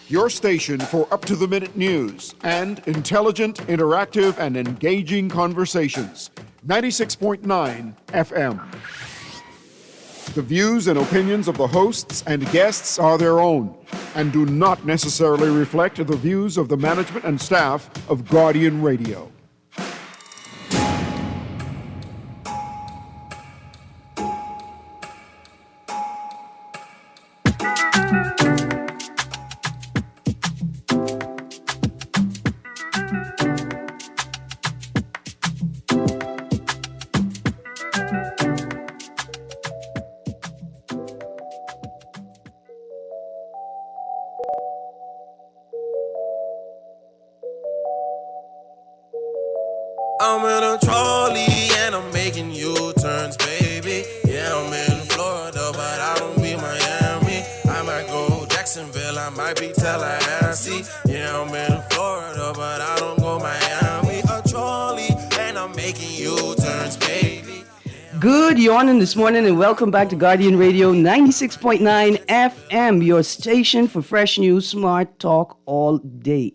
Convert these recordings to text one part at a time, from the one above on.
Your station for up-to-the-minute news and intelligent, interactive, and engaging conversations. 96.9 FM. The views and opinions of the hosts and guests are their own and do not necessarily reflect the views of the management and staff of Guardian Radio. I'm in a trolley and I'm making U-turns, baby. Yeah, I'm in Florida, but I don't be Miami. I might go Jacksonville, I might be Tallahassee. Yeah, I'm in Florida, but I don't go Miami. A trolley and I'm making U-turns, baby. Good yawning this morning and welcome back to Guardian Radio 96.9 FM, your station for fresh news, smart talk all day.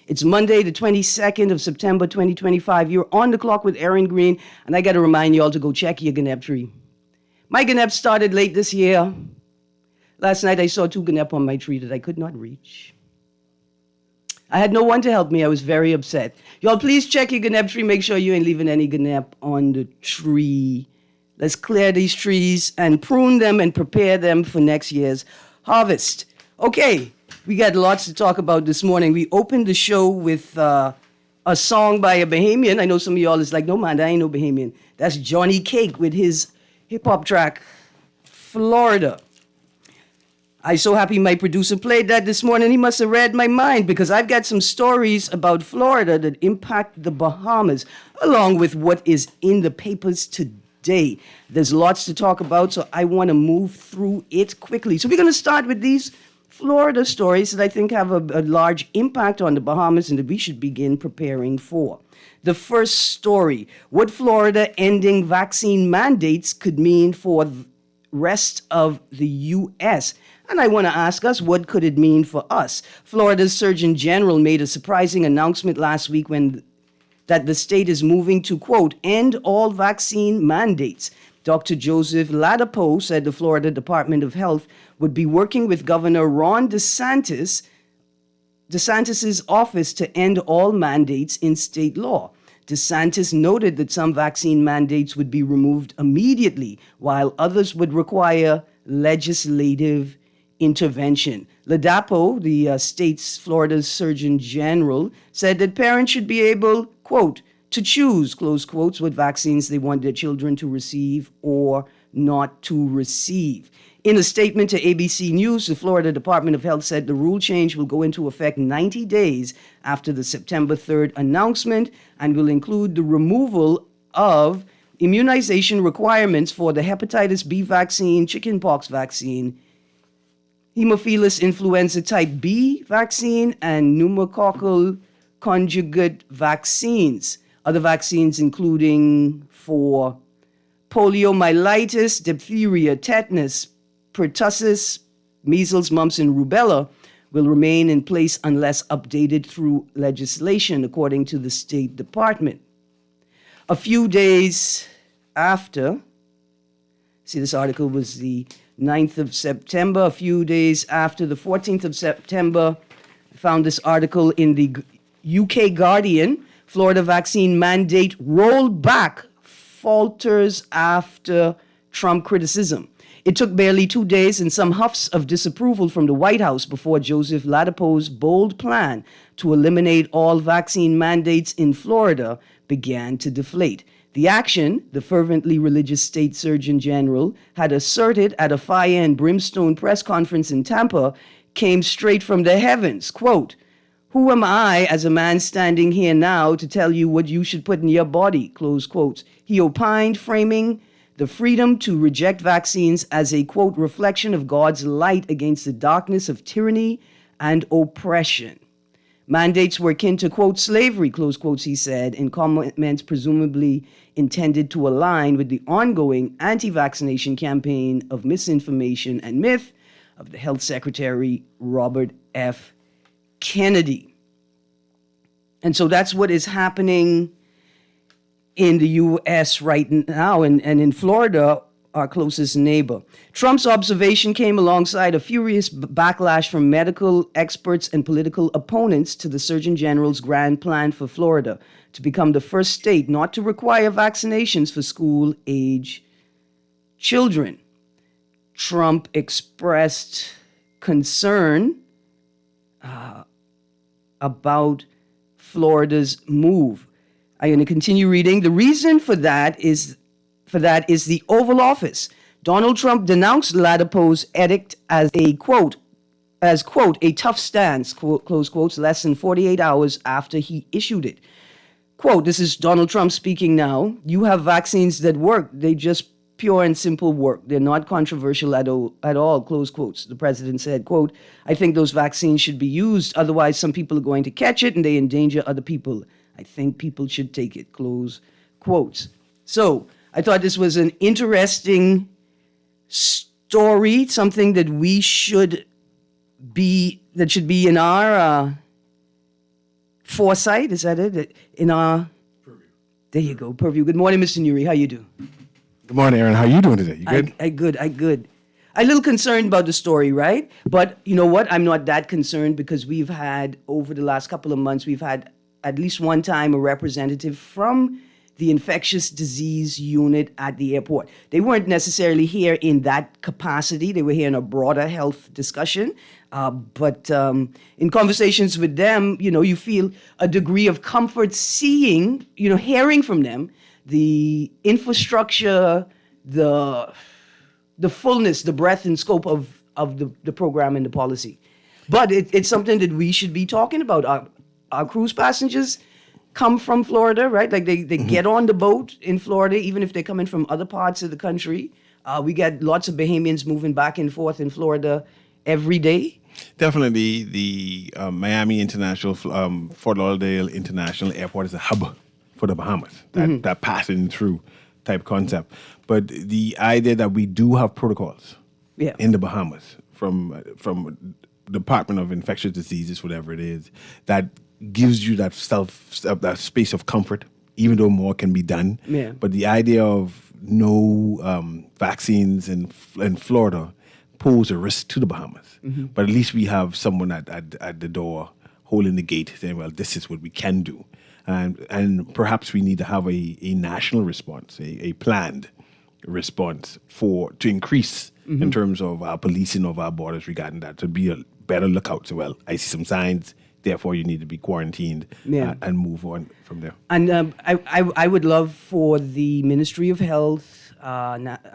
It's Monday, the 22nd of September, 2025. You're on the clock with Erin, Greene, and I got to remind you all to go check your Gnep tree. My Gnep started late this year. Last night I saw 2 Gnep on my tree that I could not reach. I had no one to help me. I was very upset. Y'all, please check your Gnep tree. Make sure you ain't leaving any Gnep on the tree. Let's clear these trees and prune them and prepare them for next year's harvest. Okay. We got lots to talk about this morning. We opened the show with a song by a Bahamian. I know some of y'all is like, no man, that ain't no Bahamian. That's Johnny Cake with his hip-hop track, Florida. I'm so happy my producer played that this morning. He must have read my mind because I've got some stories about Florida that impact the Bahamas, along with what is in the papers today. There's lots to talk about, so I want to move through it quickly. So we're going to start with these Florida stories that I think have a large impact on the Bahamas and that we should begin preparing for. The first story, what Florida ending vaccine mandates could mean for the rest of the U.S. And I want to ask us, what could it mean for us? Florida's Surgeon General made a surprising announcement last week that the state is moving to, quote, end all vaccine mandates. Dr. Joseph Ladapo said the Florida Department of Health would be working with Governor Ron DeSantis's office to end all mandates in state law. DeSantis noted that some vaccine mandates would be removed immediately, while others would require legislative intervention. Ladapo, the Florida's Surgeon General, said that parents should be able, quote, to choose, close quotes, what vaccines they want their children to receive or not to receive. In a statement to ABC News, the Florida Department of Health said the rule change will go into effect 90 days after the September 3rd announcement and will include the removal of immunization requirements for the hepatitis B vaccine, chickenpox vaccine, Haemophilus influenza type B vaccine, and pneumococcal conjugate vaccines. Other vaccines including for poliomyelitis, diphtheria, tetanus, pertussis, measles, mumps, and rubella will remain in place unless updated through legislation, according to the State Department. A few days after, this article was the 9th of September, a few days after the 14th of September, I found this article in the UK Guardian. Florida vaccine mandate rolled back, falters after Trump criticism. It took barely 2 days and some huffs of disapproval from the White House before Joseph Ladapo's bold plan to eliminate all vaccine mandates in Florida began to deflate. The action, the fervently religious state surgeon general had asserted at a fire and brimstone press conference in Tampa, came straight from the heavens. Quote, "Who am I as a man standing here now to tell you what you should put in your body?" Close quotes. He opined, framing the freedom to reject vaccines as a, quote, reflection of God's light against the darkness of tyranny and oppression. Mandates were akin to, quote, slavery, close quotes, he said, in comments presumably intended to align with the ongoing anti-vaccination campaign of misinformation and myth of the Health Secretary Robert F. Kennedy. And so that's what is happening in the U.S. right now, and in Florida, our closest neighbor. Trump's observation came alongside a furious backlash from medical experts and political opponents to the Surgeon General's grand plan for Florida to become the first state not to require vaccinations for school-age children. Trump expressed concern about Florida's move. I'm going to continue reading. The reason for that is the Oval Office. Donald Trump denounced Ladapo's edict as a quote, a tough stance, close quotes, less than 48 hours after he issued it. Quote, this is Donald Trump speaking now. You have vaccines that work. They just pure and simple work. They're not controversial at all, close quotes. The president said, quote, I think those vaccines should be used. Otherwise, some people are going to catch it and they endanger other people. I think people should take it, close quotes. So I thought this was an interesting story, something that should be in our foresight. Is that it? In our purview. There you go, purview. Good morning, Mr. Nuri. How you do? Good morning, Erin. How are you doing today? You good? I good. I'm a little concerned about the story, right? But you know what? I'm not that concerned because we've had, over the last couple of months, we've had at least one time a representative from the infectious disease unit at the airport. They weren't necessarily here in that capacity. They were here in a broader health discussion. But in conversations with them, you feel a degree of comfort seeing, hearing from them, the infrastructure, the fullness, the breadth and scope of the program and the policy. But it's something that we should be talking about. Our cruise passengers come from Florida, right? Like they get on the boat in Florida, even if they're coming from other parts of the country. We get lots of Bahamians moving back and forth in Florida every day. Definitely, the Miami International, Fort Lauderdale International Airport is a hub for the Bahamas, that passing through type concept. But the idea that we do have protocols in the Bahamas from Department of Infectious Diseases, whatever it is, that gives you that space of comfort, even though more can be done. Yeah. But the idea of no vaccines in Florida pose a risk to the Bahamas. But at least we have someone at the door holding the gate saying, well, this is what we can do. And perhaps we need to have a national response, a planned response to increase in terms of our policing of our borders regarding that, to be a better lookout. So, well, I see some signs, therefore you need to be quarantined and move on from there. And I would love for the Ministry of Health,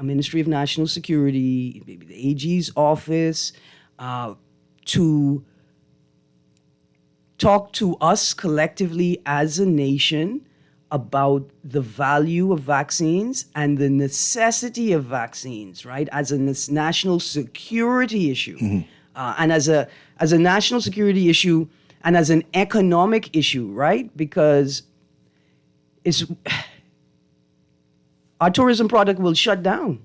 Ministry of National Security, maybe the AG's office, to talk to us collectively as a nation about the value of vaccines and the necessity of vaccines, right, as a national security issue, and as a national security issue and as an economic issue, right, because our tourism product will shut down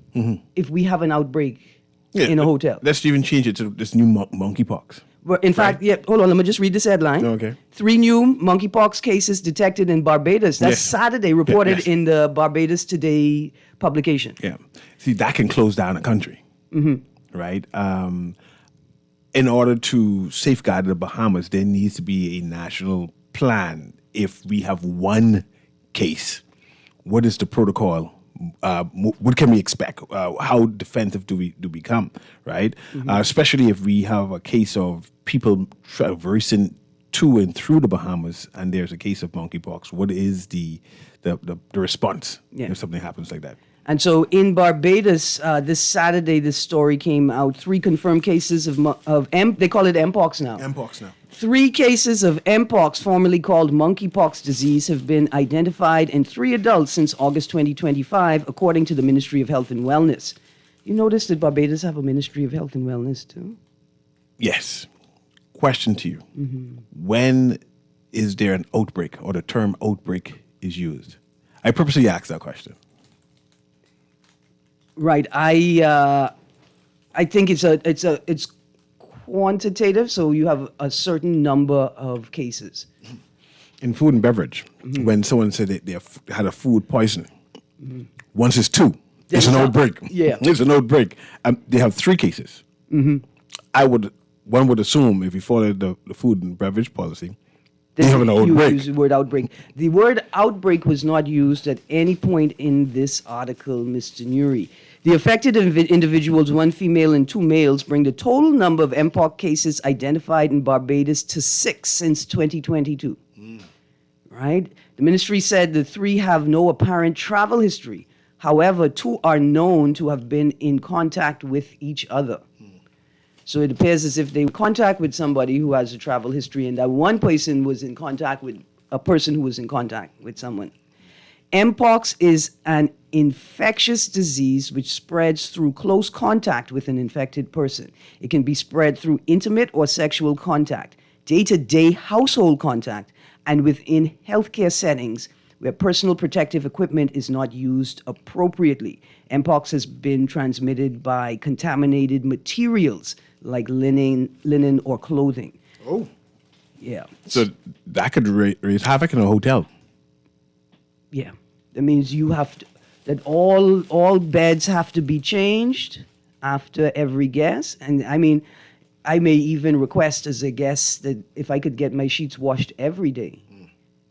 if we have an outbreak in a hotel. Let's even change it to this new monkeypox. In fact, hold on, let me just read this headline. Okay. 3 new monkeypox cases detected in Barbados. That's Saturday, reported in the Barbados Today publication. Yeah. See, that can close down a country, right? In order to safeguard the Bahamas, there needs to be a national plan. If we have one case, what is the protocol? What can we expect? How defensive do we become, right? Especially if we have a case of people traversing to and through the Bahamas, and there's a case of monkeypox. What is the response if something happens like that? And so in Barbados, this Saturday, this story came out. 3 confirmed cases of they call it Mpox now. Mpox now. 3 cases of Mpox, formerly called monkeypox disease, have been identified in 3 adults since August 2025, according to the Ministry of Health and Wellness. You notice that Barbados have a Ministry of Health and Wellness too? Yes. Question to you. When is there an outbreak, or the term outbreak is used? I purposely asked that question. Right. I think it's quantitative, so you have a certain number of cases. In food and beverage, when someone said they had a food poisoning, once it's two, it's an outbreak. Yeah. It's an outbreak. They have 3 cases. One would assume if you followed the food and beverage policy, they have an You outbreak. use the word outbreak. The word outbreak was not used at any point in this article, Mr. Nuri. The affected individuals, 1 female and 2 males, bring the total number of Mpox cases identified in Barbados to 6 since 2022. Right? The ministry said the 3 have no apparent travel history. However, 2 are known to have been in contact with each other. So it appears as if they were in contact with somebody who has a travel history, and that one person was in contact with a person who was in contact with someone. Mpox is an infectious disease which spreads through close contact with an infected person. It can be spread through intimate or sexual contact, day-to-day household contact, and within healthcare settings where personal protective equipment is not used appropriately. Mpox has been transmitted by contaminated materials like linen or clothing. Oh. Yeah. So that could raise havoc in a hotel. Yeah. That means you have to, that all beds have to be changed after every guest. And I mean, I may even request as a guest that if I could get my sheets washed every day,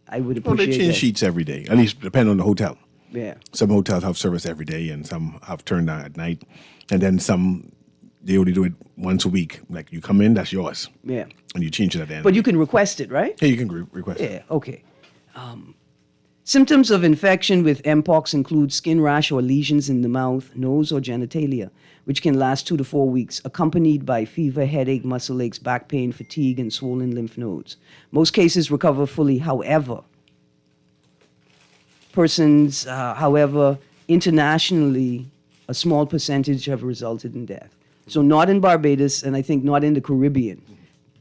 I would appreciate Well, they change that. sheets every day, at least depending on the hotel. Yeah. Some hotels have service every day and some have turned on at night. And then some, they only do it once a week. Like you come in, that's yours. Yeah. And you change it at the end. But you can request it, right? Yeah, you can request it. Yeah, okay. Symptoms of infection with Mpox include skin rash or lesions in the mouth, nose, or genitalia, which can last 2 to 4 weeks, accompanied by fever, headache, muscle aches, back pain, fatigue, and swollen lymph nodes. Most cases recover fully. However, internationally, a small percentage have resulted in death. So not in Barbados, and I think not in the Caribbean,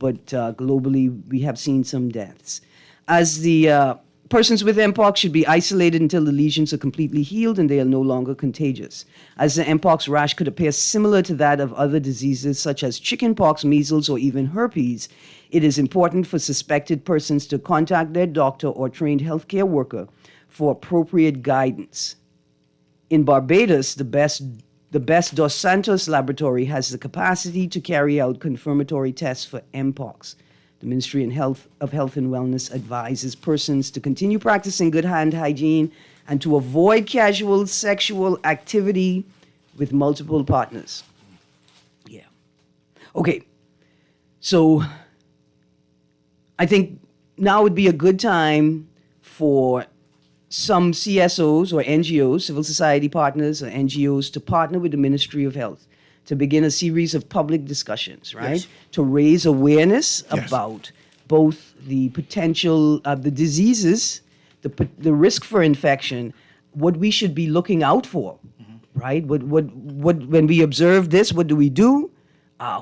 but globally, we have seen some deaths. As the persons with Mpox should be isolated until the lesions are completely healed and they are no longer contagious. As the Mpox rash could appear similar to that of other diseases such as chickenpox, measles, or even herpes, it is important for suspected persons to contact their doctor or trained healthcare worker for appropriate guidance. In Barbados, the best Dos Santos laboratory has the capacity to carry out confirmatory tests for Mpox. The Ministry of Health and Wellness advises persons to continue practicing good hand hygiene and to avoid casual sexual activity with multiple partners. Yeah. Okay. So I think now would be a good time for some CSOs or NGOs, civil society partners or NGOs, to partner with the Ministry of Health to begin a series of public discussions, right? Yes. To raise awareness Yes. about both the potential of the diseases, the risk for infection, what we should be looking out for, right? What when we observe this, what do we do?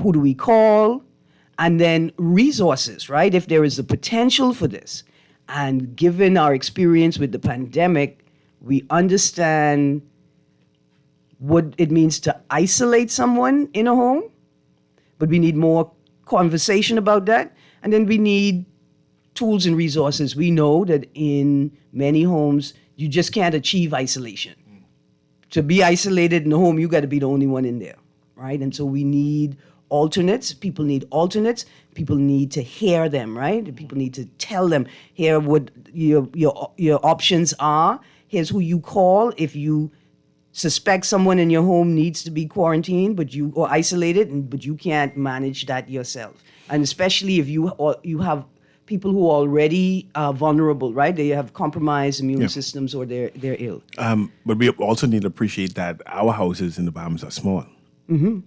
Who do we call? And then resources, right? If there is a potential for this, and given our experience with the pandemic, we understand what it means to isolate someone in a home, but we need more conversation about that. And then we need tools and resources. We know that in many homes, you just can't achieve isolation. To be isolated in the home, you got to be the only one in there, right? And so we need alternates. People need alternates. People need to hear them, right? People need to tell them, hear what your options are. Here's who you call if you suspect someone in your home needs to be quarantined, or isolated, but you can't manage that yourself. And especially if you have people who are already vulnerable, right? They have compromised immune systems or they're ill. But we also need to appreciate that our houses in the Bahamas are small. 1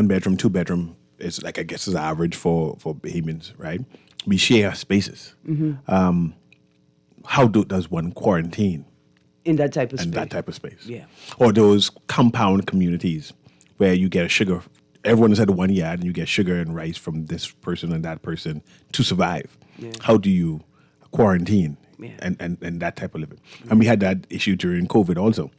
bedroom, 2 bedroom is like, I guess, is average for Bahamians, right? We share spaces. How does one quarantine In that type of in space. that type of space? Yeah. Or those compound communities where you get a sugar, everyone is at one yard and you get sugar and rice from this person and that person to survive. Yeah. How do you quarantine Yeah. and that type of living? And we had that issue during COVID also.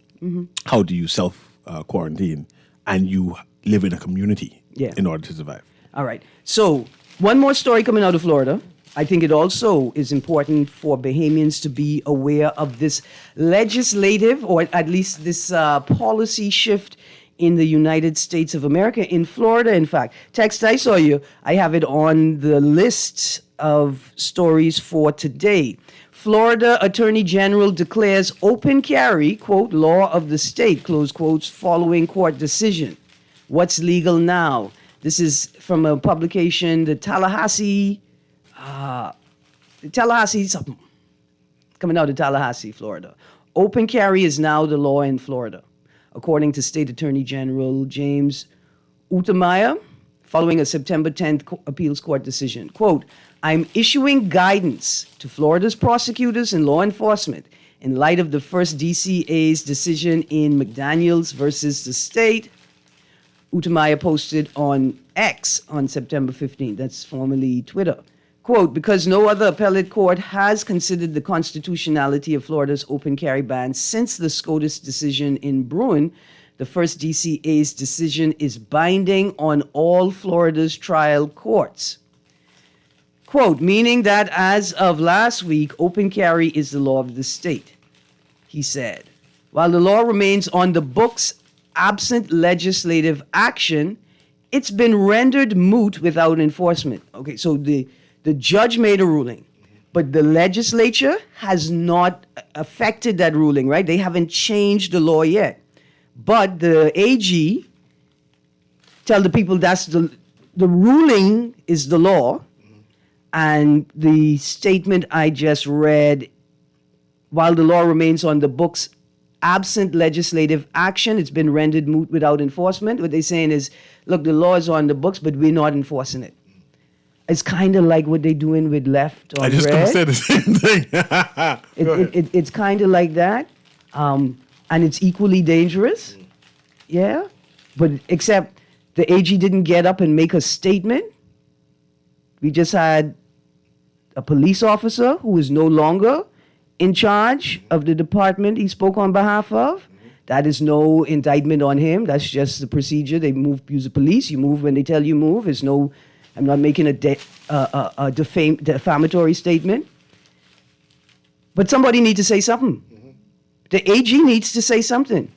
How do you self quarantine and you live in a community Yeah. in order to survive? All right. So, one more story coming out of Florida. I think it also is important for Bahamians to be aware of this legislative, or at least this policy shift in the United States of America, in Florida, in fact. Text, I saw you. I have it on the list of stories for today. Florida Attorney General declares open carry, quote, law of the state, close quotes, following court decision. What's legal now? This is from a publication, the Tallahassee, something, coming out of Tallahassee, Florida. Open carry is now the law in Florida, according to State Attorney General James Utemaya, following a September 10th appeals court decision. Quote, I'm issuing guidance to Florida's prosecutors and law enforcement in light of the first DCA's decision in McDaniels versus the state. Utemaya posted on X on September 15th. That's formerly Twitter. Quote, because no other appellate court has considered the constitutionality of Florida's open carry ban since the SCOTUS decision in Bruin, the first DCA's decision is binding on all Florida's trial courts. Quote, meaning that as of last week, open carry is the law of the state, he said. While the law remains on the books absent legislative action, it's been rendered moot without enforcement. Okay, so the judge made a ruling, but the legislature has not affected that ruling, right? They haven't changed the law yet. But the AG tell the people that's the ruling is the law, and the statement I just read, while the law remains on the books absent legislative action, it's been rendered moot without enforcement. What they're saying is, look, the law is on the books, but we're not enforcing it. It's kind of like what they're doing with left on red. I just gonna say the same thing. It's kind of like that, and it's equally dangerous. Yeah, but except the AG didn't get up and make a statement. We just had a police officer who is no longer in charge of the department he spoke on behalf of. That is no indictment on him. That's just the procedure. They use the police. You move when they tell you move. There's no, I'm not making a defamatory statement. But somebody needs to say something. The AG needs to say something.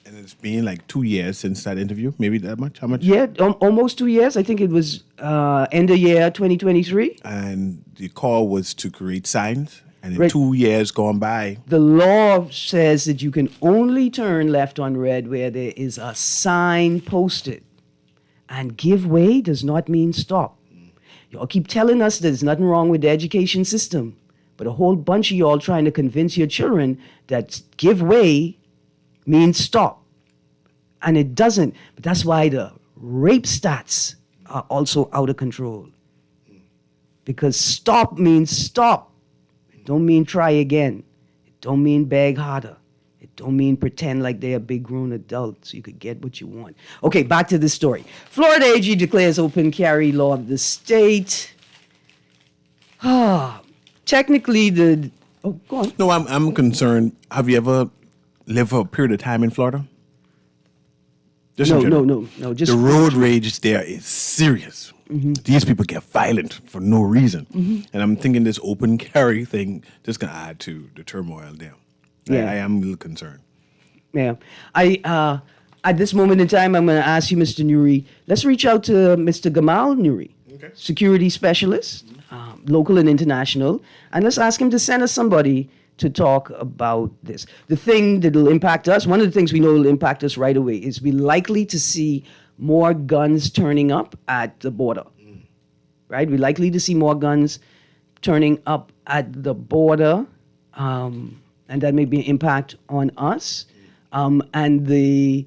And it's been like 2 years since that interview. Maybe that much? How much? Yeah, almost 2 years. I think it was end of year 2023. And the call was to create signs. And in Right. 2 years gone by, The law says that you can only turn left on red where there is a sign posted. And give way does not mean stop. Y'all keep telling us there's nothing wrong with the education system, but a whole bunch of y'all trying to convince your children that give way means stop. And it doesn't. But that's why the rape stats are also out of control. Because stop means stop. It don't mean try again. It don't mean beg harder. It don't mean pretend like they're a big grown adult so you could get what you want. Okay, back to the story. Florida AG declares open carry law of the state. Technically, oh, go on. no, I'm concerned. Have you ever lived for a period of time in Florida? Just in general. No. Just The road rage there is serious. These people get violent for no reason. And I'm thinking this open carry thing just going to add to the turmoil there. Yeah. I am a little concerned. Yeah. At this moment in time, I'm going to ask you, Mr. Nuri, let's reach out to Mr. Gamal Nuri, security specialist, local and international, and let's ask him to send us somebody to talk about this. The thing that will impact us, one of the things we know will impact us right away is we're likely to see more guns turning up at the border, right? We're likely to see more guns turning up at the border, and that may be an impact on us. And the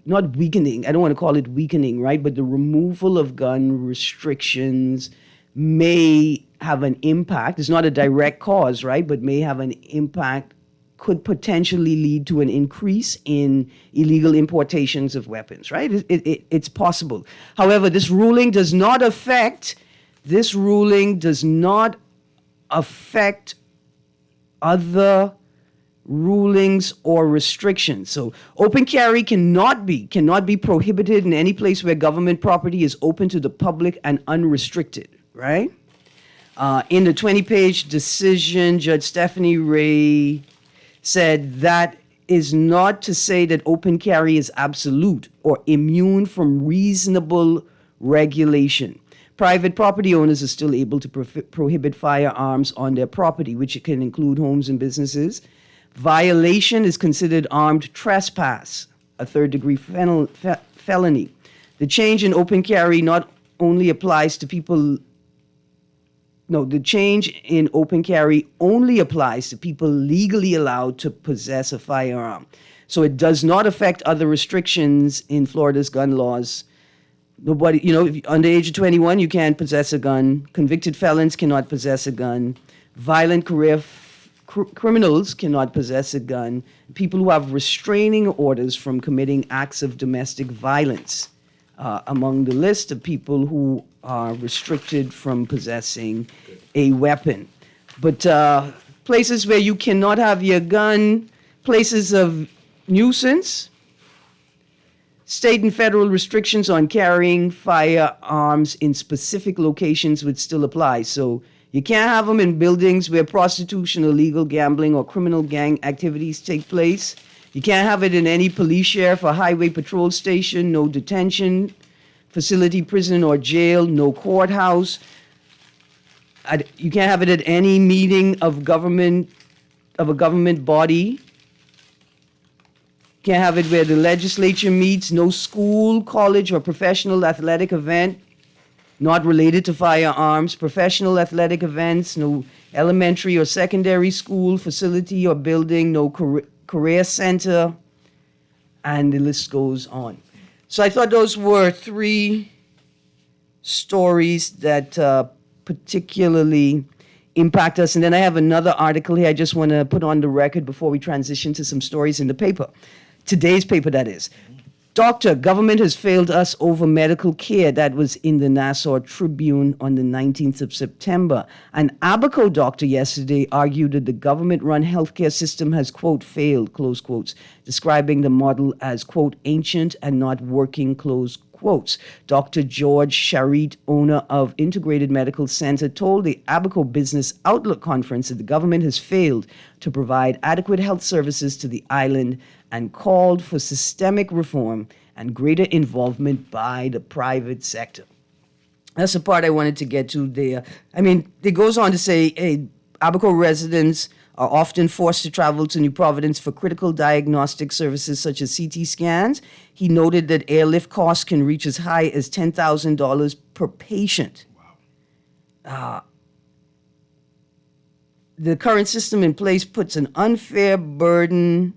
not weakening, I don't want to call it weakening, right? But the removal of gun restrictions may have an impact. It's not a direct cause, right? But may have an impact, could potentially lead to an increase in illegal importations of weapons, right? It's possible. However, this ruling does not affect other rulings or restrictions. So open carry cannot be prohibited in any place where government property is open to the public and unrestricted, right? In the 20-page decision, Judge Stephanie Ray said that is not to say that open carry is absolute or immune from reasonable regulation. Private property owners are still able to prohibit firearms on their property, which can include homes and businesses. Violation is considered armed trespass, a third-degree felony. The change in open carry not only applies to people. No, the change in open carry only applies to people legally allowed to possess a firearm. So it does not affect other restrictions in Florida's gun laws. Nobody, if you're under the age of 21, you can't possess a gun. Convicted felons cannot possess a gun. Violent criminals cannot possess a gun. People who have restraining orders from committing acts of domestic violence among the list of people who are restricted from possessing a weapon. But places where you cannot have your gun, places of nuisance, state and federal restrictions on carrying firearms in specific locations would still apply. So you can't have them in buildings where prostitution, illegal gambling, or criminal gang activities take place. You can't have it in any police, sheriff, or highway patrol station, no detention facility, prison, or jail, no courthouse. You can't have it at any meeting of a government body. Can't have it where the legislature meets, no school, college, or professional athletic event not related to firearms, professional athletic events, no elementary or secondary school facility or building, no career center, and the list goes on. So I thought those were three stories that particularly impact us. And then I have another article here I just want to put on the record before we transition to some stories in the paper. Today's paper, that is. Doctor, government has failed us over medical care. That was in the Nassau Tribune on the 19th of September. An Abaco doctor yesterday argued that the government-run healthcare system has, quote, failed, close quotes, describing the model as, quote, ancient and not working, close quotes. Dr. George Charit, owner of Integrated Medical Center, told the Abaco Business Outlook Conference that the government has failed to provide adequate health services to the island and called for systemic reform and greater involvement by the private sector. That's the part I wanted to get to there. I mean, it goes on to say, hey, Abaco residents are often forced to travel to New Providence for critical diagnostic services such as CT scans. He noted that airlift costs can reach as high as $10,000 per patient. Wow. The current system in place puts an unfair burden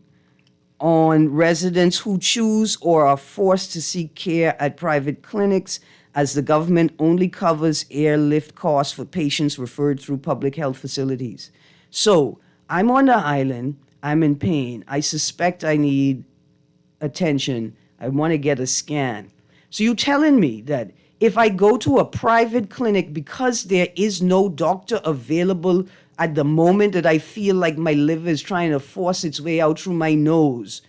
on residents who choose or are forced to seek care at private clinics, as the government only covers airlift costs for patients referred through public health facilities. So, I'm on the island, I'm in pain, I suspect I need attention, I want to get a scan. So you're telling me that if I go to a private clinic because there is no doctor available at the moment that I feel like my liver is trying to force its way out through my nose,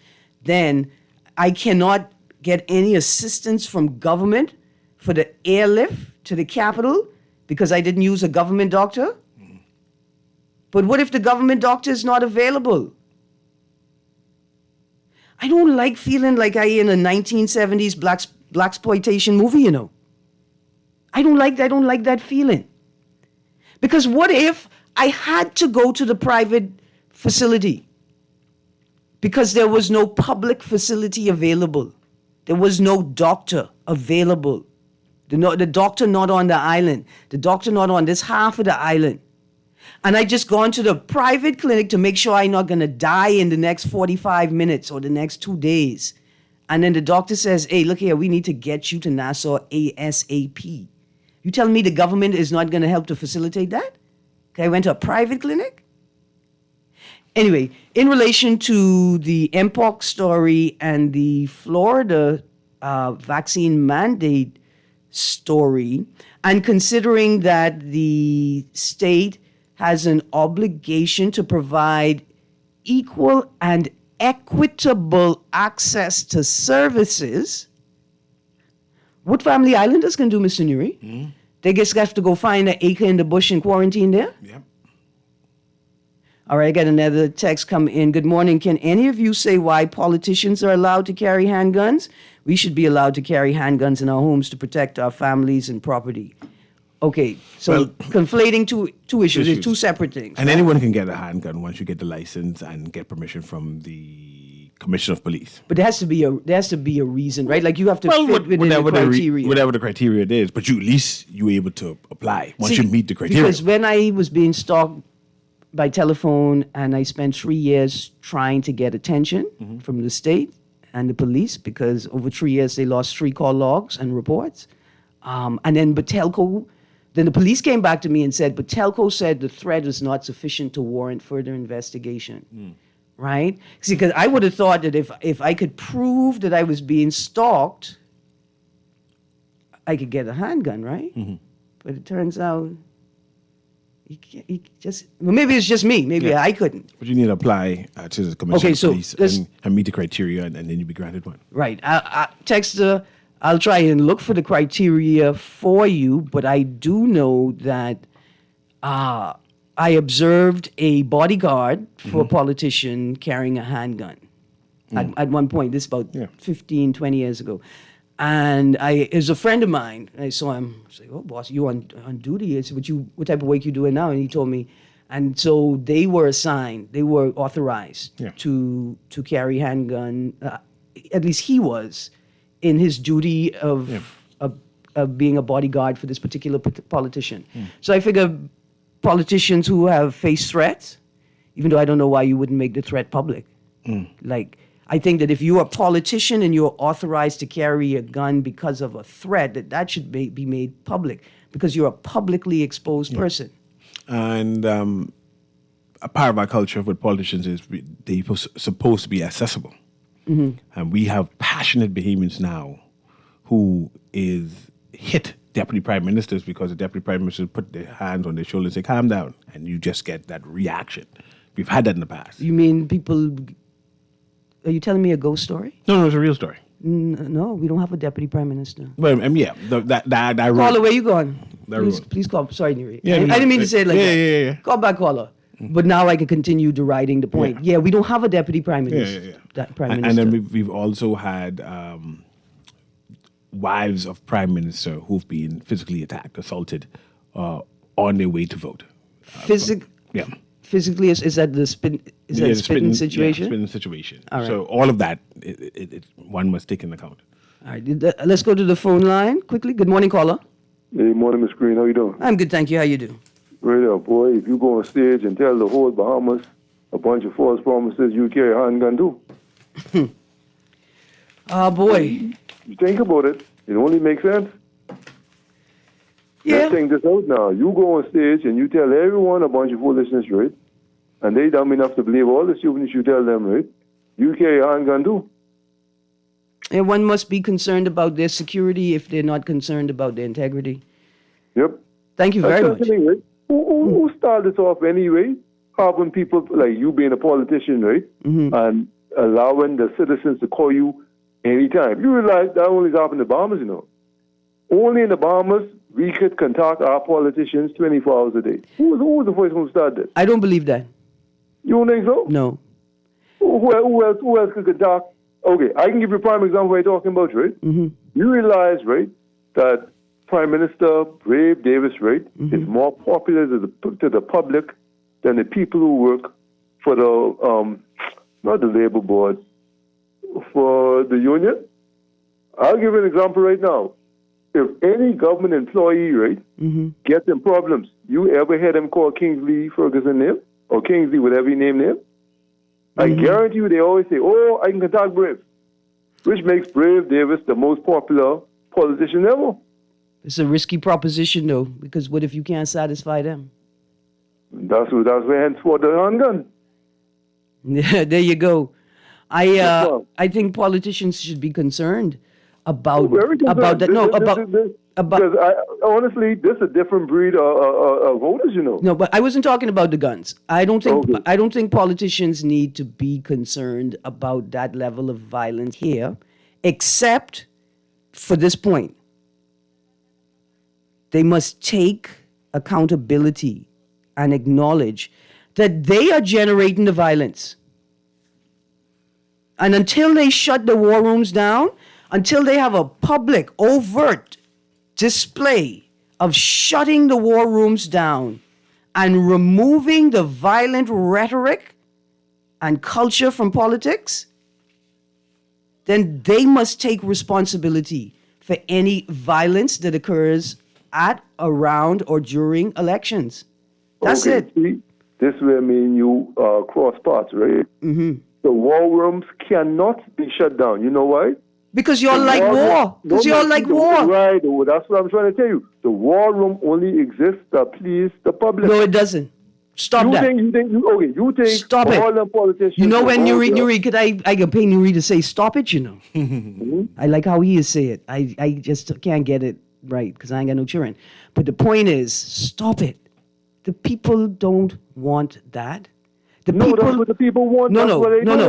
then I cannot get any assistance from government for the airlift to the capital because I didn't use a government doctor? But what if the government doctor is not available? I don't like feeling like I in a 1970s blaxploitation movie, you know. I don't like that feeling. Because what if I had to go to the private facility because there was no public facility available? There was no doctor available. The doctor not on the island. The doctor not on this half of the island. And I just gone to the private clinic to make sure I'm not going to die in the next 45 minutes or the next 2 days. And then the doctor says, hey, look here, we need to get you to Nassau ASAP. You tell me the government is not going to help to facilitate that? Okay, I went to a private clinic? Anyway, in relation to the MPOX story and the Florida vaccine mandate story, and considering that the state has an obligation to provide equal and equitable access to services, what family islanders can do, Mr. Nuri, they just have to go find an acre in the bush and quarantine there? Yep. All right, I got another text come in. Good morning. Can any of you say why politicians are allowed to carry handguns? We should be allowed to carry handguns in our homes to protect our families and property. Okay, so Well, conflating two issues. They're two separate things. And anyone can get a handgun once you get the license and get permission from the Commissioner of Police. But there has to be a reason, right? Like you have to fit within the criteria. Whatever the criteria it is, but at least you're able to apply once you meet the criteria. Because when I was being stalked by telephone and I spent 3 years trying to get attention from the state and the police, because over 3 years they lost 3 call logs and reports. And then then the police came back to me and said, but Telco said the threat is not sufficient to warrant further investigation. Right? See, because I would have thought that if I could prove that I was being stalked, I could get a handgun, right? But it turns out well, maybe it's just me. Maybe I couldn't. But you need to apply to the Commissioner of Police and meet the criteria, and then you'll be granted one. Right. Texter, I'll try and look for the criteria for you, but I do know that I observed a bodyguard for a politician carrying a handgun at one point. This is about 15, 20 years ago. And it was a friend of mine. I saw him. I said, "Oh, boss, you on duty?" I said, "What type of work you doing now?" And he told me. And so they were assigned. They were authorized to carry handgun. At least he was in his duty of being a bodyguard for this particular politician. So I figure politicians who have faced threats, even though I don't know why you wouldn't make the threat public, like. I think that if you're a politician and you're authorized to carry a gun because of a threat, that should be made public because you're a publicly exposed person. And a part of our culture with politicians is they're supposed to be accessible. And we have passionate Bahamians now who is hit deputy prime ministers because the deputy prime ministers put their hands on their shoulders and say, calm down. And you just get that reaction. We've had that in the past. You mean people... Are you telling me a ghost story? No, it's a real story. No, we don't have a deputy prime minister. Well, that Caller, where you going? Please call. Sorry, Nuri. I didn't mean to say it like that. Yeah. Call back, caller. But now I can continue deriding the point. Yeah, we don't have a deputy prime minister. Prime minister. And then we've also had wives of prime minister who've been physically attacked, assaulted on their way to vote. Physically, is that the spitting situation? Yeah, spitting situation. All right. So all of that, one must take into account. All right. Let's go to the phone line quickly. Good morning, caller. Hey, morning, Miss Greene. How you doing? I'm good, thank you. How you do? Right up, boy. If you go on stage and tell the whole Bahamas a bunch of false promises, you carry a handgun too. Boy. You think about it. It only makes sense. Yeah. Let's think this out now. You go on stage and you tell everyone a bunch of foolishness, right? And they dumb enough to believe all the stupidness you tell them, right? You carry a handgun too. And one must be concerned about their security if they're not concerned about their integrity. Yep. Thank you very much. Right? Who started this off anyway? Having people like you being a politician, right? And allowing the citizens to call you anytime. You realize that only happens in the Bahamas, you know. Only in the Bahamas, we could contact our politicians 24 hours a day. Who was the first one who started this? I don't believe that. You don't think so? No. Who else could contact? Okay, I can give you a prime example what you're talking about, right? You realize, right, that Prime Minister Brave Davis, right, is more popular to the public than the people who work for the, not the labor board, for the union. I'll give you an example right now. If any government employee, right, gets in problems, you ever hear them call Kingsley Ferguson name? Or Kingsley, whatever you name them? I guarantee you they always say, oh, I can contact Brave. Which makes Brave Davis the most popular politician ever. It's a risky proposition, though, because what if you can't satisfy them? That's where henceforth the handgun. Yeah, there you go. I think politicians should be concerned about that. No, about Because honestly, this is a different breed of voters, you know. No, but I wasn't talking about the guns. I don't think Okay. I don't think politicians need to be concerned about that level of violence here, except for this point. They must take accountability and acknowledge that they are generating the violence. And until they shut the war rooms down, until they have a public, overt display of shutting the war rooms down and removing the violent rhetoric and culture from politics, then they must take responsibility for any violence that occurs at, around, or during elections. That's Okay, it. See, this is where me and you cross paths, right? Mm-hmm. The war rooms cannot be shut down. You know why? Because y'all like war. Because y'all like war. Right, that's what I'm trying to tell you. The war room only exists to please the public. No, it doesn't. Stop that. You think Stop it. all the politicians... You know when you read, could I can pay Nuri to say stop it, you know. I like how he is say it. I just can't get it right because I ain't got no children. But the point is, stop it. The people don't want that. That's what the people want. No.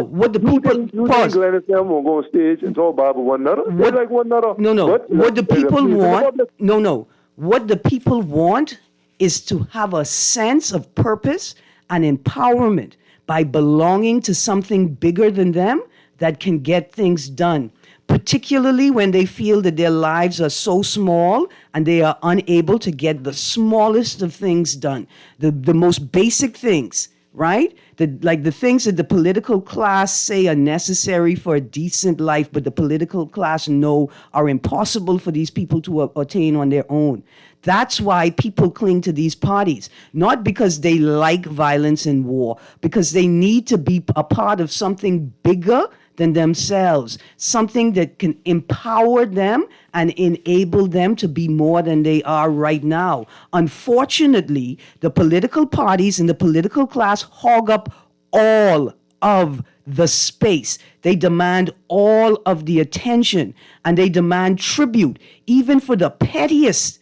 What the people... You think Glenn and Sam will go on stage and talk about one another? They like one another. No. What the people want... No. What the people want is to have a sense of purpose and empowerment by belonging to something bigger than them that can get things done, particularly when they feel that their lives are so small and they are unable to get the smallest of things done, the most basic things, right? Like the things that the political class say are necessary for a decent life, but the political class know are impossible for these people to attain on their own. That's why people cling to these parties, not because they like violence and war, because they need to be a part of something bigger than themselves, something that can empower them and enable them to be more than they are right now. Unfortunately, the political parties and the political class hog up all of the space. They demand all of the attention, and they demand tribute, even for the pettiest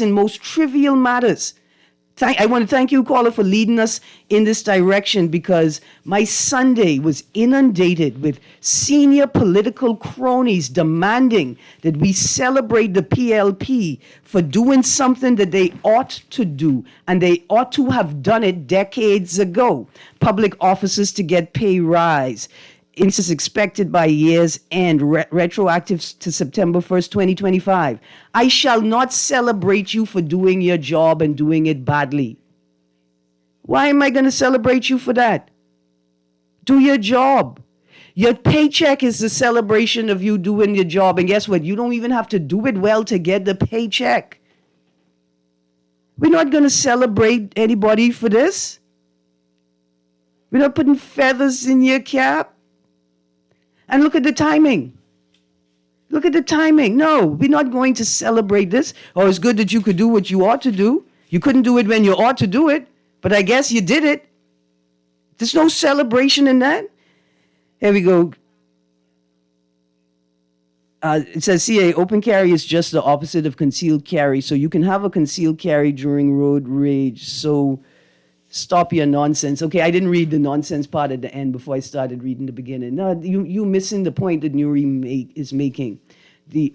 and most trivial matters. I want to thank you, caller, for leading us in this direction, because my Sunday was inundated with senior political cronies demanding that we celebrate the PLP for doing something that they ought to do, and they ought to have done it decades ago. Public officers to get pay rise. Increases expected by year's end, retroactive to September 1st, 2025. I shall not celebrate you for doing your job and doing it badly. Why am I going to celebrate you for that? Do your job. Your paycheck is the celebration of you doing your job. And guess what? You don't even have to do it well to get the paycheck. We're not going to celebrate anybody for this. We're not putting feathers in your cap. And look at the timing. Look at the timing. No, we're not going to celebrate this. Oh, it's good that you could do what you ought to do. You couldn't do it when you ought to do it, but I guess you did it. There's no celebration in that. Here we go. It says, CA, open carry is just the opposite of concealed carry. So you can have a concealed carry during road rage. So stop your nonsense. Okay, I didn't read the nonsense part at the end before I started reading the beginning. No, you missing the point that Nuri is making. The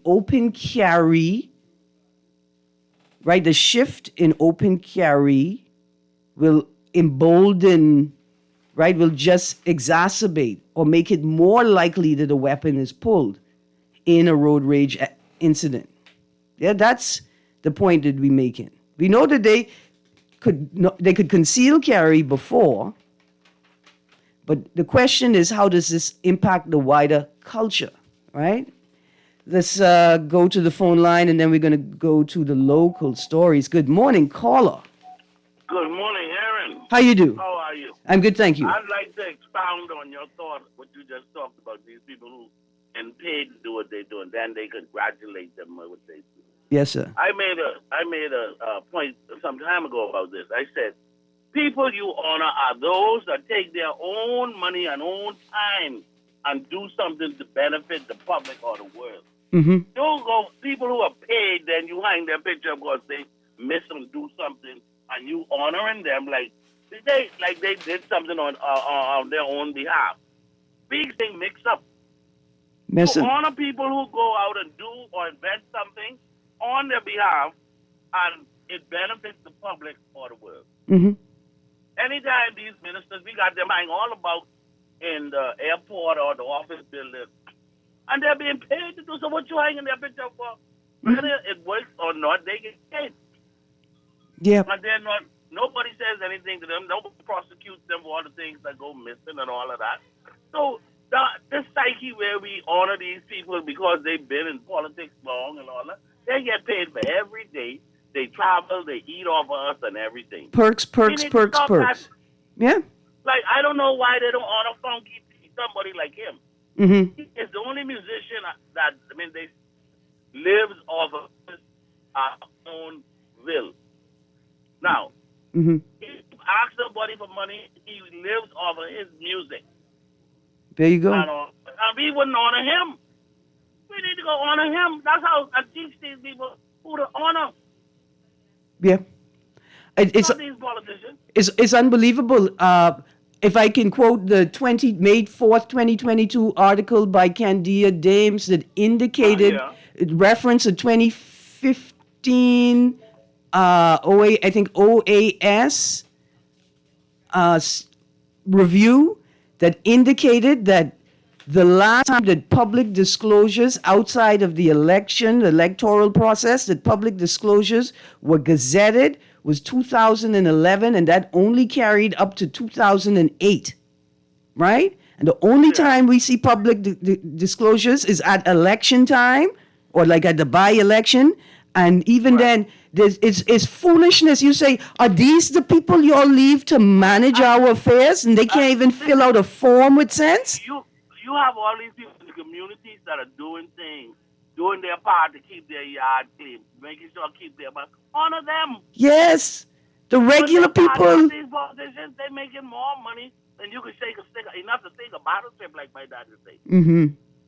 open carry, right? The shift in open carry will embolden, right? Will just exacerbate or make it more likely that a weapon is pulled in a road rage incident. Yeah, that's the point that we're making. We know that they could conceal carry before, but the question is, how does this impact the wider culture, right? Let's go to the phone line, and then we're going to go to the local stories. Good morning, caller. Good morning, Erin. How you do? How are you? I'm good, thank you. I'd like to expound on your thought, what you just talked about, these people who get paid to do what they do, and then they congratulate them on what they do. Yes, sir. I made a point some time ago about this. I said, people you honor are those that take their own money and own time and do something to benefit the public or the world. Don't go, people who are paid, then you hang their picture because they miss and do something, and you honoring them like they did something on their own behalf. Big thing mix up. Listen. To honor people who go out and do or invent something on their behalf, and it benefits the public or the world. Anytime these ministers, we got them hanging all about in the airport or the office building, and they're being paid to do so. What you hanging their picture for? Whether it works or not, they get paid. Yeah. And they're not. Nobody says anything to them. Nobody prosecutes them for all the things that go missing and all of that. So this psyche where we honor these people because they've been in politics long and all that, they get paid for every day. They travel, they eat off of us and everything. Perks. That. Yeah. Like, I don't know why they don't honor Funky, somebody like him. He is the only musician that, they lives off of his own will. Now, if you ask somebody for money, he lives off of his music. There you go. And we wouldn't honor him. We need to go honor him. That's how I teach these people who to honor. Yeah. It's these politicians. It's unbelievable. If I can quote the May 4th, 2022 article by Candia Dames that indicated, it referenced a 2015 OAS review that indicated that the last time that public disclosures outside of the electoral process, that public disclosures were gazetted was 2011, and that only carried up to 2008, right? And the only time we see public disclosures is at election time or like at the by-election. And even then, it's foolishness. You say, are these the people you all leave to manage our affairs? And they can't even fill out a form with sense? You have all these people in the communities that are doing things, doing their part to keep their yard clean, making sure keep their money. Honor them. Yes. The regular people. These politicians, they're making more money than you can shake a stick, enough to take a bottle trip, like my dad would say.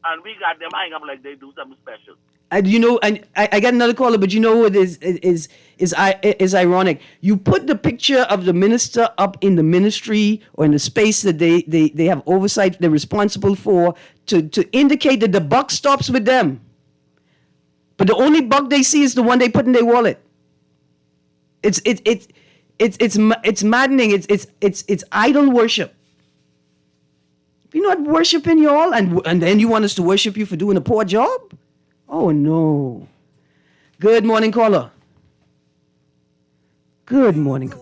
And we got them hanging up like they do something special. And I got another caller, but you know what is ironic? You put the picture of the minister up in the ministry or in the space that they have oversight, they're responsible for, to indicate that the buck stops with them. But the only buck they see is the one they put in their wallet. It's maddening. It's idol worship. You're not worshiping y'all, and then you want us to worship you for doing a poor job? Oh, no. Good morning, caller. Good morning.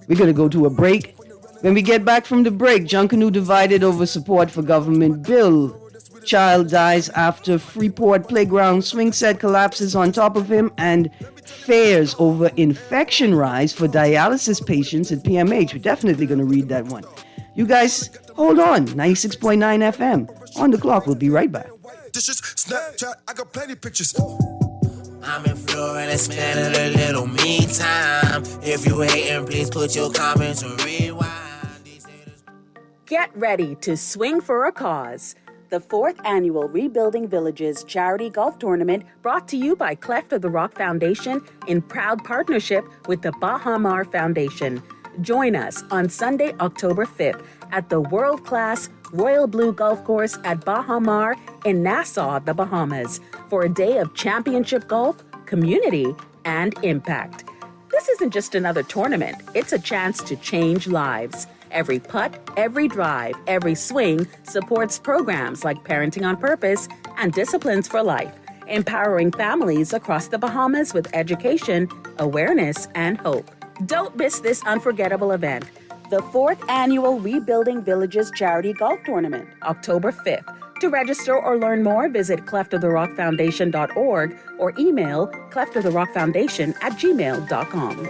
We're going to go to a break. When we get back from the break, Junkanoo divided over support for government bill. Child dies after Freeport playground swing set collapses on top of him, and fears over infection rise for dialysis patients at PMH. We're definitely going to read that one. You guys, hold on. 96.9 FM. On the clock. We'll be right back. Dishes, Snapchat, I got plenty pictures. I'm in Florida, spending a little me time. If you hating, please put your comments on rewind. Get ready to swing for a cause. The 4th annual Rebuilding Villages Charity Golf Tournament, brought to you by Cleft of the Rock Foundation in proud partnership with the Bahamar Foundation. Join us on Sunday, October 5th at the world-class Royal Blue Golf Course at Bahamar in Nassau, the Bahamas, for a day of championship golf, community, and impact. This isn't just another tournament. It's a chance to change lives. Every putt, every drive, every swing supports programs like Parenting on Purpose and Disciplines for Life, empowering families across the Bahamas with education, awareness, and hope. Don't miss this unforgettable event, the 4th annual Rebuilding Villages Charity Golf Tournament, October 5th. To register or learn more, visit cleftoftherockfoundation.org or email cleftoftherockfoundation@gmail.com.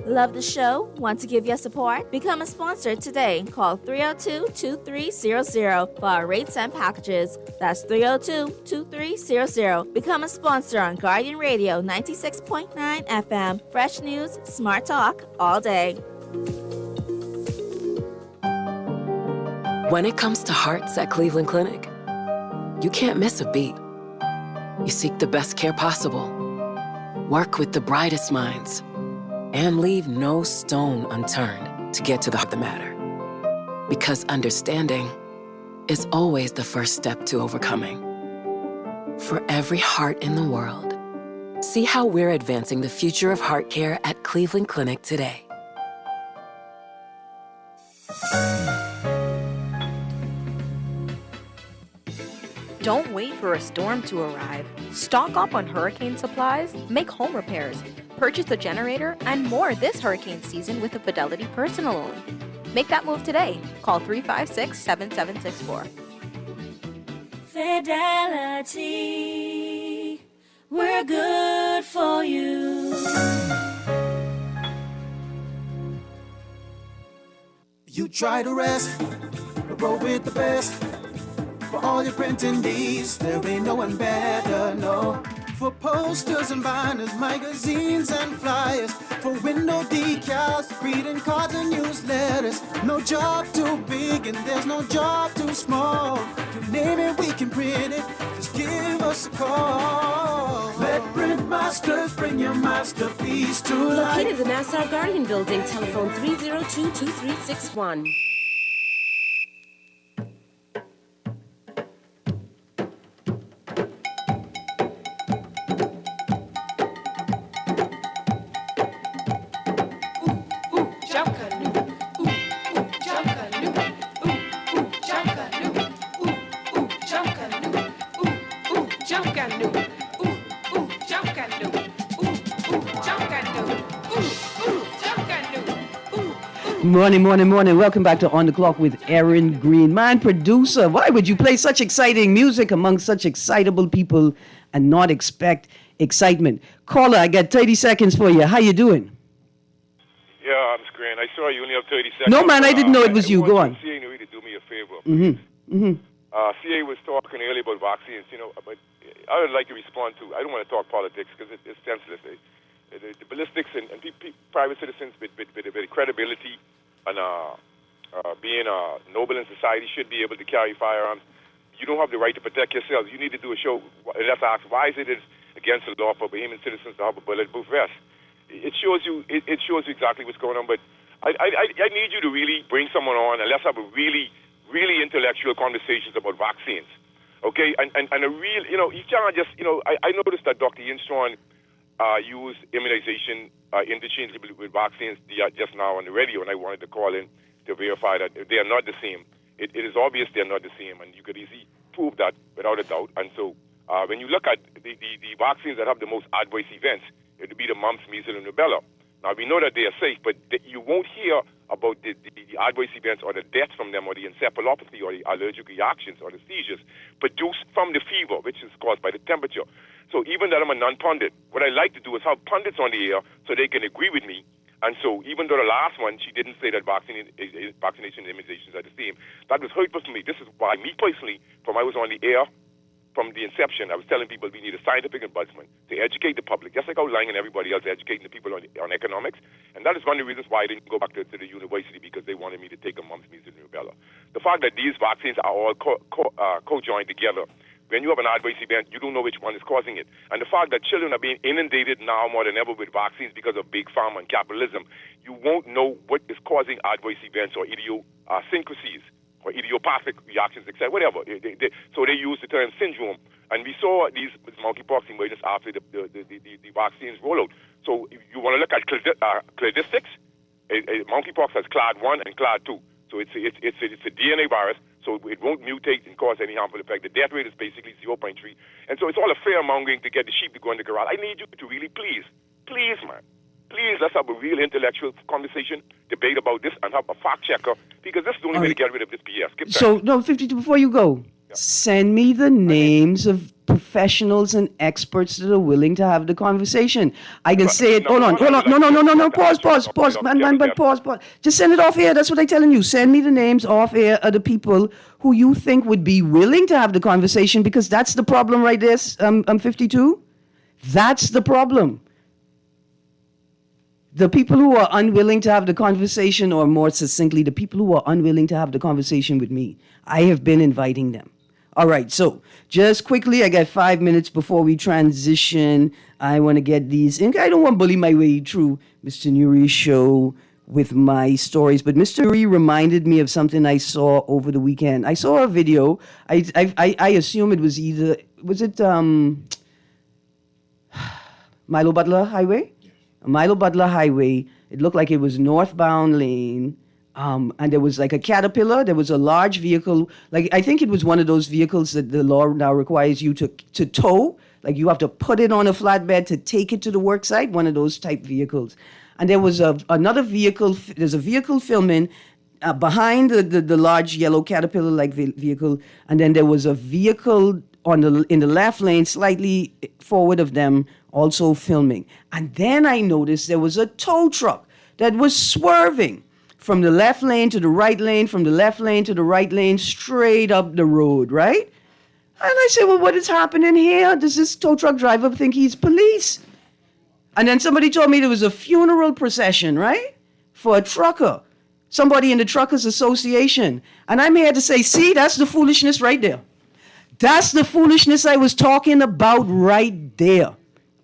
Love the show? Want to give your support? Become a sponsor today. Call 302-2300 for our rates and packages. That's 302-2300. Become a sponsor on Guardian Radio 96.9 FM. Fresh news, smart talk, all day. When it comes to hearts at Cleveland Clinic, you can't miss a beat. You seek the best care possible, work with the brightest minds, and leave no stone unturned to get to the heart of the matter. Because understanding is always the first step to overcoming. For every heart in the world, see how we're advancing the future of heart care at Cleveland Clinic today. Don't wait for a storm to arrive. Stock up on hurricane supplies, make home repairs, purchase a generator, and more this hurricane season with a Fidelity personal loan. Make that move today. Call 356-7764. Fidelity, we're good for you. You try to rest, but roll with the best. For all your printing needs, there ain't no one better, no. For posters and banners, magazines and flyers, for window decals, greeting cards and newsletters. No job too big and there's no job too small. You name it, we can print it, just give us a call. Let Print Masters bring your masterpiece to life. Located in the Nassau Guardian Building, telephone 302-2361. Morning. Welcome back to On the Clock with Erin, Greene. Man, producer, why would you play such exciting music among such excitable people and not expect excitement? Caller, I got 30 seconds for you. How you doing? Yeah, I'm Greene. I saw you only have 30 seconds. No, man, I didn't know it was you. Go on. CA to do me a favor. Mm-hmm. CA was talking earlier about vaccines, but I would like to respond to, I don't want to talk politics because it's senseless. The ballistics and private citizens with credibility and being noble in society should be able to carry firearms. You don't have the right to protect yourselves. You need to do a show. Let's ask, why is it against the law for Bahamian citizens to have a bulletproof vest? It shows you exactly what's going on. But I need you to really bring someone on and let's have a really intellectual conversations about vaccines. Okay, and a real, you can't just, I noticed that Dr. Instron used immunization interchangeably with vaccines just now on the radio, and I wanted to call in to verify that they are not the same. It is obvious they are not the same, and you could easily prove that without a doubt. And so when you look at the vaccines that have the most adverse events, it would be the mumps, measles, and rubella. Now, we know that they are safe, but you won't hear about the adverse events or the deaths from them or the encephalopathy or the allergic reactions or the seizures produced from the fever, which is caused by the temperature. So even though I'm a non-pundit, what I like to do is have pundits on the air so they can agree with me. And so even though the last one, she didn't say that vaccination and immunizations are the same, that was hurtful for me. This is why me personally, from I was on the air, from the inception, I was telling people we need a scientific ombudsman to educate the public, just like how Lang and everybody else educating the people on economics. And that is one of the reasons why I didn't go back to the university, because they wanted me to take a mumps, measles, and rubella. The fact that these vaccines are all co-joined together, when you have an adverse event, you don't know which one is causing it. And the fact that children are being inundated now more than ever with vaccines because of big pharma and capitalism, you won't know what is causing adverse events or idiosyncrasies or idiopathic reactions, etc., whatever. So they use the term syndrome. And we saw these monkeypox emergence after the vaccines rollout. So if you want to look at cladistics, monkeypox has clade 1 and clade 2. So it's a DNA virus, so it won't mutate and cause any harmful effect. The death rate is basically 0.3. And so it's all a fear-mongering to get the sheep to go in the corral. I need you to really please, man, please, let's have a real intellectual conversation, debate about this, and have a fact checker, because this is the only way to get rid of this BS. So, no, 52, before you go, send me the names of professionals and experts that are willing to have the conversation. I can say it. Hold on. No. Pause. Man, pause. Just send it off air. That's what I'm telling you. Send me the names off air of the people who you think would be willing to have the conversation, because that's the problem right there. I'm 52. That's the problem. The people who are unwilling to have the conversation, or more succinctly, the people who are unwilling to have the conversation with me, I have been inviting them. All right, so just quickly, I got 5 minutes before we transition. I want to get these, and I don't want to bully my way through Mr. Nuri's show with my stories, but Mr. Nuri reminded me of something I saw over the weekend. I saw a video. I assume it was Milo Butler Highway? Milo Butler Highway. It looked like it was northbound lane. And there was like a Caterpillar. There was a large vehicle. Like, I think it was one of those vehicles that the law now requires you to tow. Like, you have to put it on a flatbed to take it to the work site, one of those type vehicles. And there was another vehicle. There's a vehicle filming behind the large yellow Caterpillar-like vehicle. And then there was a vehicle in the left lane, slightly forward of them, also filming. And then I noticed there was a tow truck that was swerving from the left lane to the right lane, from the left lane to the right lane, straight up the road, right? And I said, well, what is happening here? Does this tow truck driver think he's police? And then somebody told me there was a funeral procession, right? For a trucker. Somebody in the Truckers Association. And I'm here to say, see, that's the foolishness right there. That's the foolishness I was talking about right there,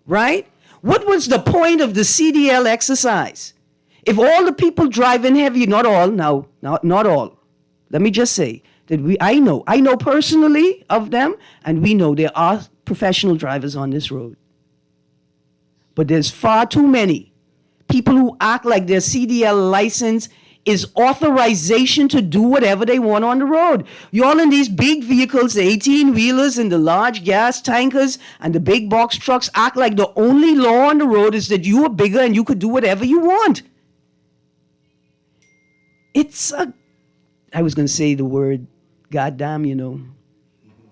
right? What was the point of the CDL exercise? If all the people driving heavy, not all, not all. Let me just say that I know personally of them, and we know there are professional drivers on this road. But there's far too many people who act like their CDL license is authorization to do whatever they want on the road. Y'all in these big vehicles, the 18-wheelers and the large gas tankers and the big box trucks act like the only law on the road is that you are bigger and you could do whatever you want. I was going to say the word goddamn,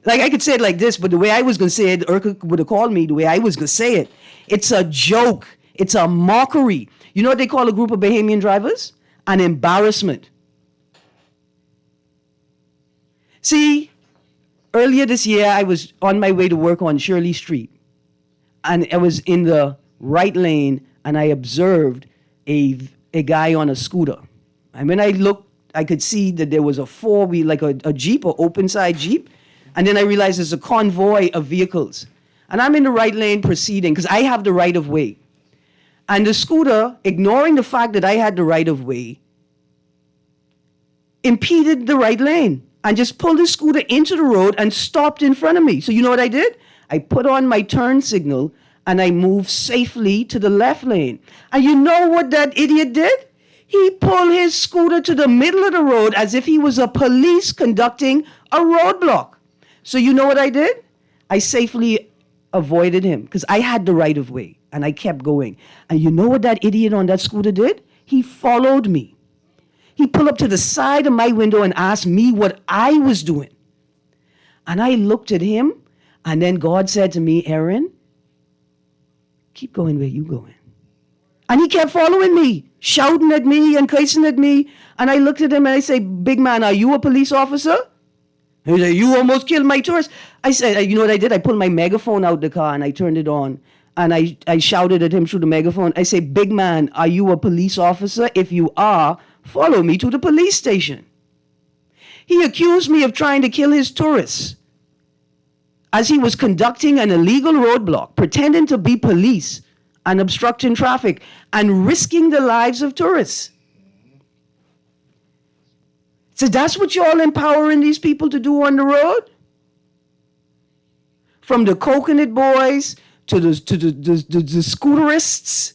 Like, I could say it like this, but the way I was going to say it, Urkel would have called me the way I was going to say it. It's a joke. It's a mockery. You know what they call a group of Bahamian drivers? An embarrassment. See, earlier this year, I was on my way to work on Shirley Street. And I was in the right lane, and I observed a guy on a scooter. And when I looked, I could see that there was a four-wheel, like a Jeep, or open-side Jeep. And then I realized there's a convoy of vehicles. And I'm in the right lane proceeding, because I have the right of way. And the scooter, ignoring the fact that I had the right of way, impeded the right lane and just pulled the scooter into the road and stopped in front of me. So you know what I did? I put on my turn signal and I moved safely to the left lane. And you know what that idiot did? He pulled his scooter to the middle of the road as if he was a police conducting a roadblock. So you know what I did? I safely avoided him because I had the right of way. And I kept going. And you know what that idiot on that scooter did? He followed me. He pulled up to the side of my window and asked me what I was doing. And I looked at him, and then God said to me, Erin, keep going where you're going. And he kept following me, shouting at me and cursing at me. And I looked at him and I said, big man, are you a police officer? He said, you almost killed my tourist. I said, you know what I did? I pulled my megaphone out the car and I turned it on. And I shouted at him through the megaphone. I say, big man, are you a police officer? If you are, follow me to the police station. He accused me of trying to kill his tourists as he was conducting an illegal roadblock, pretending to be police and obstructing traffic and risking the lives of tourists. So that's what y'all empowering these people to do on the road? From the coconut boys to the scooterists,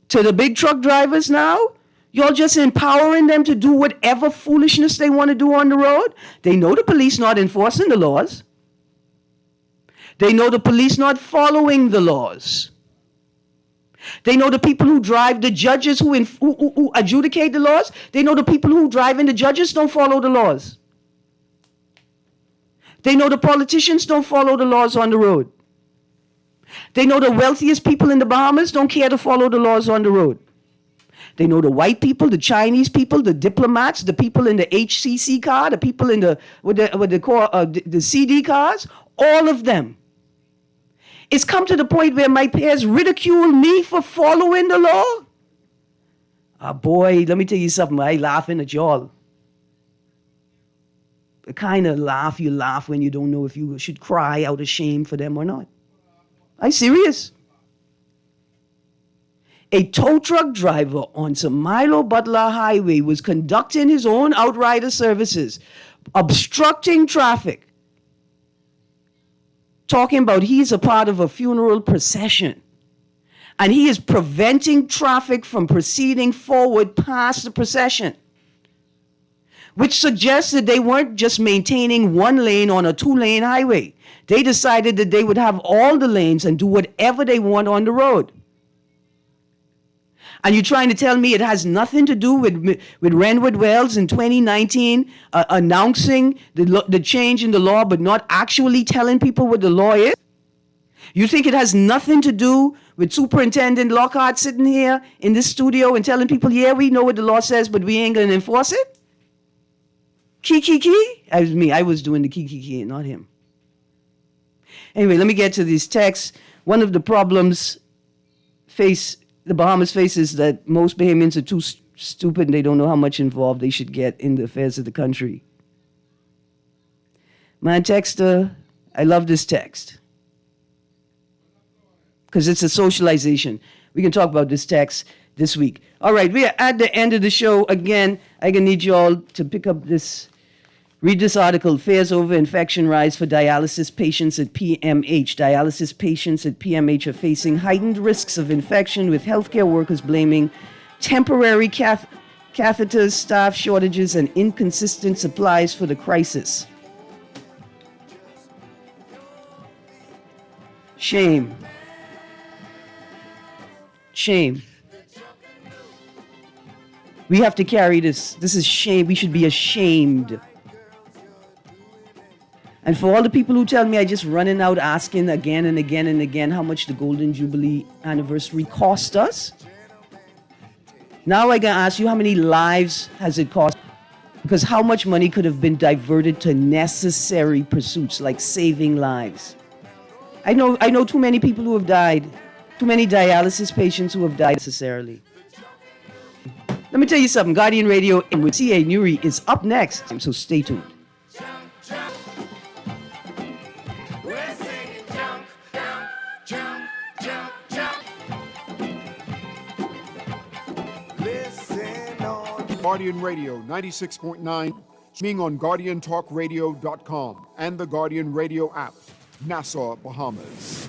to the big truck drivers now, y'all just empowering them to do whatever foolishness they want to do on the road. They know the police not enforcing the laws. They know the police not following the laws. They know the people who drive, the judges who adjudicate the laws. They know the people who drive and the judges don't follow the laws. They know the politicians don't follow the laws on the road. They know the wealthiest people in the Bahamas don't care to follow the laws on the road. They know the white people, the Chinese people, the diplomats, the people in the HCC car, the people in the CD cars, all of them. It's come to the point where my peers ridicule me for following the law. Boy, let me tell you something. I laughing at y'all. The kind of laugh you laugh when you don't know if you should cry out of shame for them or not. I'm serious. A tow truck driver on some Milo Butler Highway was conducting his own outrider services, obstructing traffic, talking about he's a part of a funeral procession. And he is preventing traffic from proceeding forward past the procession, which suggests that they weren't just maintaining one lane on a 2-lane highway. They decided that they would have all the lanes and do whatever they want on the road. And you're trying to tell me it has nothing to do with Renwood Wells in 2019 announcing the change in the law, but not actually telling people what the law is? You think it has nothing to do with Superintendent Lockhart sitting here in this studio and telling people, yeah, we know what the law says, but we ain't going to enforce it? Key. That was me. I was doing the key, not him. Anyway, let me get to these texts. One of the problems the Bahamas face is that most Bahamians are too stupid and they don't know how much involved they should get in the affairs of the country. My texter, I love this text, because it's a socialization. We can talk about this text this week. All right, we are at the end of the show. Again, I'm going to need you all to pick up this, read this article, Fares Over Infection Rise for Dialysis Patients at PMH. Dialysis patients at PMH are facing heightened risks of infection, with healthcare workers blaming temporary catheters, staff shortages, and inconsistent supplies for the crisis. Shame. We have to carry this. This is shame. We should be ashamed. And for all the people who tell me I just running out asking again and again and again how much the Golden Jubilee anniversary cost us, now I gotta ask you, how many lives has it cost? Because how much money could have been diverted to necessary pursuits like saving lives? I know too many people who have died, too many dialysis patients who have died necessarily. Let me tell you something. Guardian Radio with C.A. Nuri is up next, so stay tuned. Guardian Radio 96.9, streaming on GuardianTalkRadio.com and the Guardian Radio app, Nassau, Bahamas.